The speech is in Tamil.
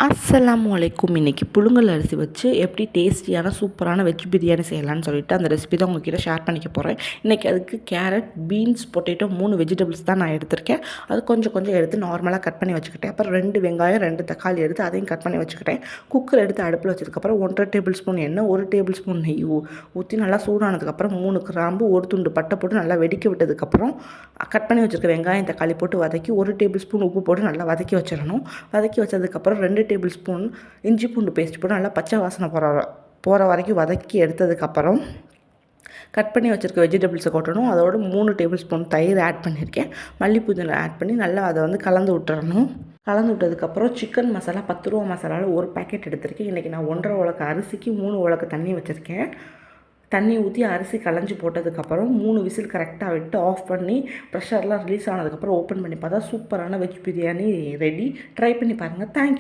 அஸ்ஸலாமு அலைக்கும். இன்றைக்கி புழுங்கல் அரிசி வச்சு எப்படி டேஸ்டியான சூப்பரான வெஜ் பிரியாணி செய்யலான்னு சொல்லிட்டு அந்த ரெசிபி தான் உங்ககிட்ட ஷேர் பண்ணிக்க போகிறேன். இன்றைக்கி அதுக்கு கேரட், பீன்ஸ், பொட்டேட்டோ 3 வெஜிடபிள்ஸ் தான் நான் எடுத்திருக்கேன். அது கொஞ்சம் கொஞ்சம் எடுத்து நார்மலாக கட் பண்ணி வச்சுக்கிட்டேன். அப்புறம் 2 வெங்காயம், 2 தக்காளி எடுத்து அதையும் கட் பண்ணி வச்சுக்கிட்டேன். குக்கர் எடுத்து அடுப்பில் வச்சதுக்கப்புறம் 1½ டேபிள் ஸ்பூன் எண்ணெய், 1 டேபிள் ஸ்பூன் நெய் ஊற்றி நல்லா சூடானதுக்கப்புறம் 3 கிராம்பு, 1 துண்டு பட்டை போட்டு நல்லா வெடிக்க விட்டதுக்கப்புறம் கட் பண்ணி வச்சுருக்க வெங்காயம், தக்காளி போட்டு வதக்கி 1 டேபிள் ஸ்பூன் உப்பு போட்டு நல்லா வதக்கி வச்சிடணும். வதக்கி வச்சதுக்கப்புறம் 2 டேபிள் ஸ்பூன் இஞ்சி பூண்டு பேஸ்ட் போட்டு நல்லா பச்சை வாசனை போகிற வரைக்கும் வதக்கி எடுத்ததுக்கப்புறம் கட் பண்ணி வச்சுருக்க வெஜிடபிள்ஸை கொட்டணும். அதோட 3 டேபிள் ஸ்பூன் தயிர் ஆட் பண்ணியிருக்கேன். மல்லி புதினா ஆட் பண்ணி நல்லா அதை வந்து கலந்து விட்டுறணும். கலந்து விட்டதுக்கப்புறம் சிக்கன் மசாலா 10 ரூபா மசாலாவில் 1 பேக்கெட் எடுத்திருக்கேன். இன்றைக்கி நான் 1½ உலக்கு அரிசிக்கு 3 உலக்கு தண்ணி வச்சுருக்கேன். தண்ணி ஊற்றி அரிசி களைஞ்சி போட்டதுக்கப்புறம் 3 விசில் கரெக்டாக விட்டு ஆஃப் பண்ணி ப்ரெஷர்லாம் ரிலீஸ் ஆனதுக்கப்புறம் ஓப்பன் பண்ணி பார்த்தா சூப்பரான வெஜ் பிரியாணி ரெடி. ட்ரை பண்ணி பாருங்கள். தேங்க்யூ.